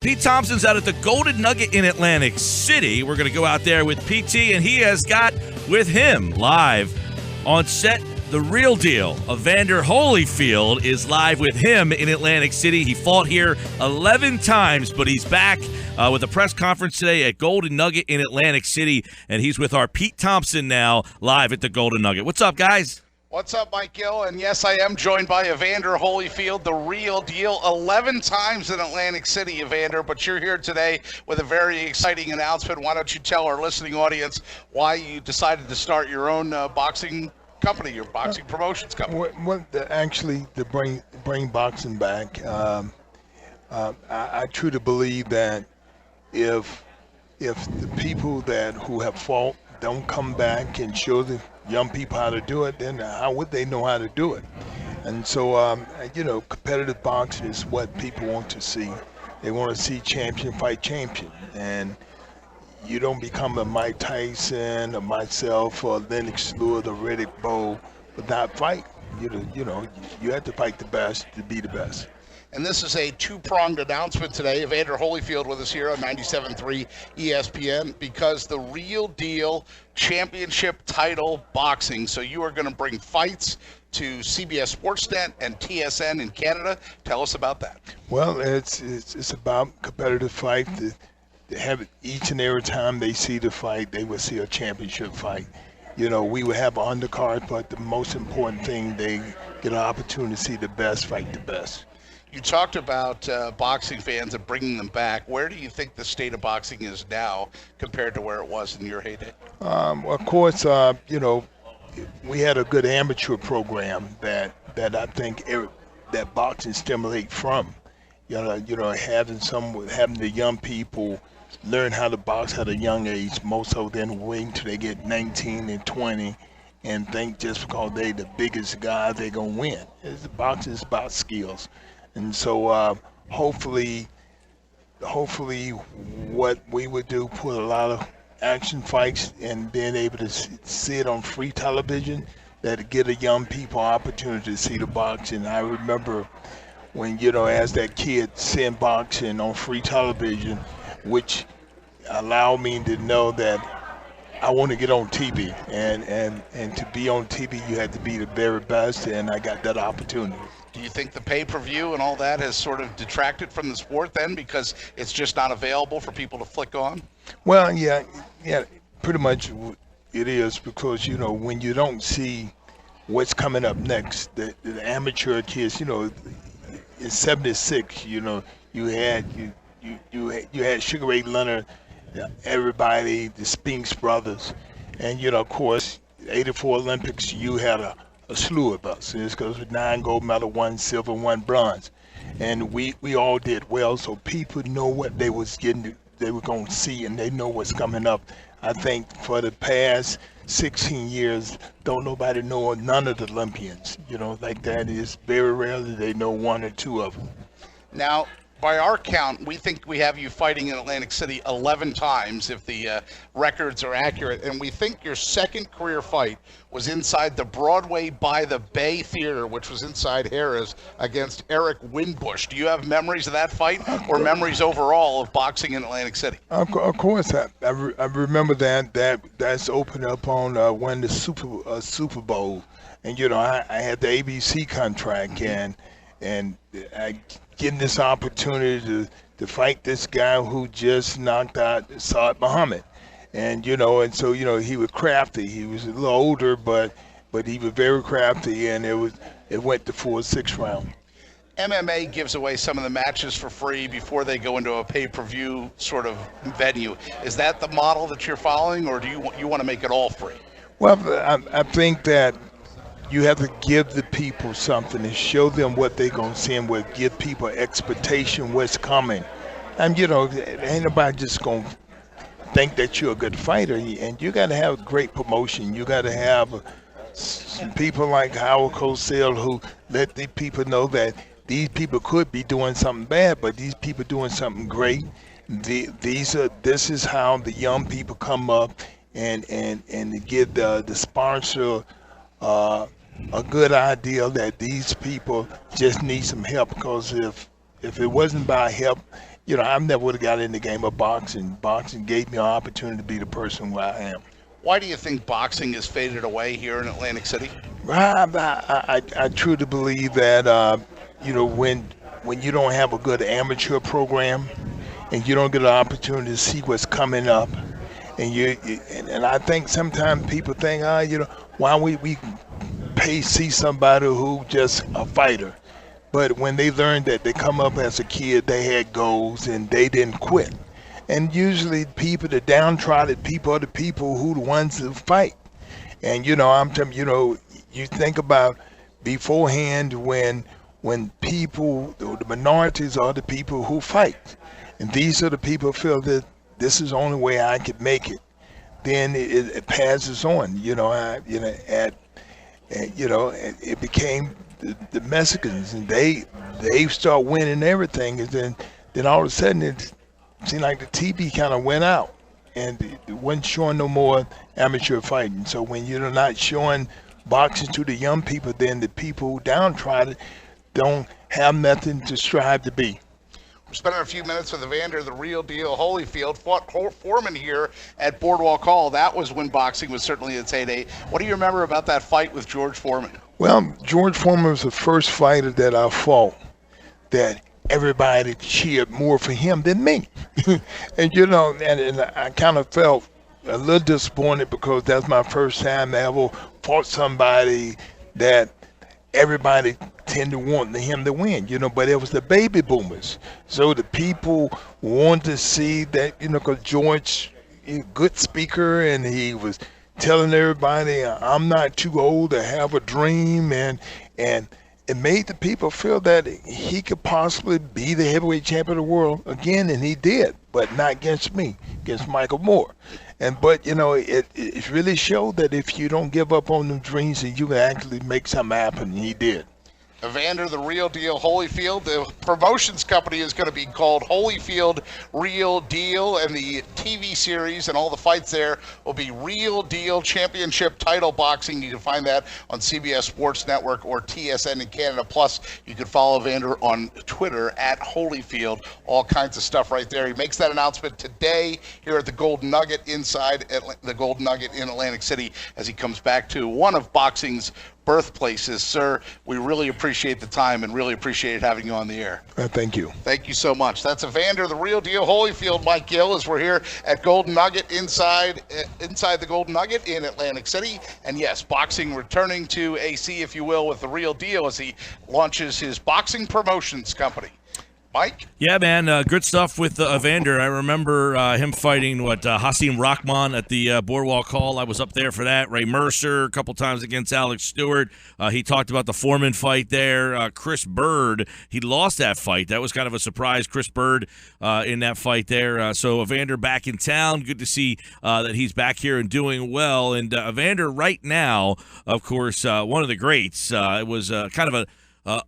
Pete Thompson's out at the Golden Nugget in Atlantic City. We're going to go out there with PT, and he has got with him live on set the real deal. Evander Holyfield is live with him in Atlantic City. He fought here 11 times, but he's back with a press conference today at Golden Nugget in Atlantic City, and he's with our Pete Thompson now live at the Golden Nugget. What's up, guys? What's up, Mike Gill? And yes, I am joined by Evander Holyfield, the real deal. 11 times in Atlantic City, Evander, but you're here today with a very exciting announcement. Why don't you tell our listening audience why you decided to start your own boxing company, your boxing promotions company? Actually, to bring boxing back, I truly believe that if the people who have fought don't come back and show the young people how to do it, then how would they know how to do it? And so, competitive boxing is what people want to see. They want to see champion fight champion. And you don't become a Mike Tyson or myself or Lennox Lewis or Riddick Bowe without fight. You have to fight the best to be the best. And this is a two-pronged announcement today. Evander Holyfield with us here on 97.3 ESPN because the real deal championship title boxing. So you are going to bring fights to CBS Sportsnet and TSN in Canada. Tell us about that. Well, it's about competitive fight. They have it each and every time they see the fight, they will see a championship fight. We will have an undercard, but the most important thing, they get an opportunity to see the best fight the best. You talked about boxing fans and bringing them back. Where do you think the state of boxing is now compared to where it was in your heyday? Of course, we had a good amateur program that I think that boxing stimulate from. Having the young people learn how to box at a young age, most of them waiting till they get 19 and 20 and think just because they the biggest guy, they're going to win. Boxing is about skills. And so hopefully what we would do, put a lot of action fights and being able to see it on free television, that get a young people opportunity to see the boxing. I remember when, as that kid, seeing boxing on free television, which allowed me to know that I want to get on TV. And to be on TV, you had to be the very best, and I got that opportunity. Do you think the pay-per-view and all that has sort of detracted from the sport then because it's just not available for people to flick on? Well, yeah, pretty much it is because, when you don't see what's coming up next, the amateur kids, in 76, you had Sugar Ray Leonard, everybody, the Spinks brothers, and, of course, 84 Olympics, you had a slew of us. It's because 9 gold medal, 1 silver, 1 bronze, and we all did well. So people know what they was getting, they were going to see, and they know what's coming up. I think for the past 16 years, don't nobody know none of the Olympians. Like that is very rarely they know 1 or 2 of them. Now, by our count, we think we have you fighting in Atlantic City 11 times if the records are accurate. And we think your second career fight was inside the Broadway by the Bay Theater, which was inside Harrah's, against Eric Winbush. Do you have memories of that fight or memories overall of boxing in Atlantic City? Of course. I remember that's opened up on when the Super Bowl. And, I had the ABC contract and I getting this opportunity to fight this guy who just knocked out Saad Muhammad. And, and so, he was crafty. He was a little older, but he was very crafty, and it went to 4-6 round. MMA gives away some of the matches for free before they go into a pay-per-view sort of venue. Is that the model that you're following, or do you want to make it all free? Well, I think that you have to give the people something and show them what they're going to see and what give people expectation what's coming. And, ain't nobody just going to think that you're a good fighter. And you got to have great promotion. You got to have some people like Howard Cosell who let the people know that these people could be doing something bad, but these people doing something great. This is how the young people come up and give the sponsor a good idea that these people just need some help, because if it wasn't by help, I never would have got in the game of boxing. Boxing gave me an opportunity to be the person who I am. Why do you think boxing has faded away here in Atlantic City? I truly believe that when you don't have a good amateur program and you don't get an opportunity to see what's coming up, and I think sometimes people think, why we see somebody who just a fighter, but when they learn that they come up as a kid, they had goals and they didn't quit. And usually the downtrodden people are the people who the ones who fight. And I'm telling you, you think about beforehand when people, the minorities are the people who fight. And these are the people who feel that this is the only way I could make it. Then it passes on, it became the Mexicans, and they start winning everything. And then all of a sudden it seemed like the TV kind of went out, and it wasn't showing no more amateur fighting. So when you're not showing boxing to the young people, then the people who downtrodden don't have nothing to strive to be. We're spending a few minutes with Evander, the real deal Holyfield, fought Foreman here at Boardwalk Hall. That was when boxing was certainly its heyday. What do you remember about that fight with George Foreman? Well, George Foreman was the first fighter that I fought that everybody cheered more for him than me. And and I kind of felt a little disappointed because that's my first time I ever fought somebody that everybody tend to want him to win, but it was the baby boomers. So the people wanted to see that, because George, good speaker, and he was telling everybody, I'm not too old to have a dream, and it made the people feel that he could possibly be the heavyweight champion of the world again, and he did, but not against me, against Michael Moore. But it really showed that if you don't give up on them dreams, and you can actually make something happen, and he did. Evander, the real deal Holyfield. The promotions company is going to be called Holyfield Real Deal, and the TV series and all the fights there will be Real Deal Championship Title Boxing. You can find that on CBS Sports Network or TSN in Canada. Plus, you can follow Evander on Twitter at Holyfield. All kinds of stuff right there. He makes that announcement today here at the Golden Nugget inside the Golden Nugget in Atlantic City as he comes back to one of boxing's birthplaces. Sir, we really appreciate the time and really appreciate having you on the air. Thank you. Thank you so much. That's Evander, the real deal Holyfield, Mike Gill, as we're here at Golden Nugget inside the Golden Nugget in Atlantic City. And yes, boxing returning to AC, if you will, with the real deal as he launches his boxing promotions company. Mike? Yeah, man, good stuff with Evander. I remember him fighting, Hasim Rahman at the Boardwalk Hall. I was up there for that. Ray Mercer a couple times against Alex Stewart. He talked about the Foreman fight there. Chris Bird, he lost that fight. That was kind of a surprise, Chris Bird in that fight there. So Evander back in town. Good to see that he's back here and doing well. And Evander right now, of course, one of the greats. It was kind of a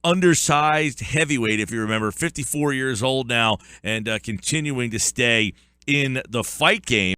undersized heavyweight, if you remember, 54 years old now, and continuing to stay in the fight game.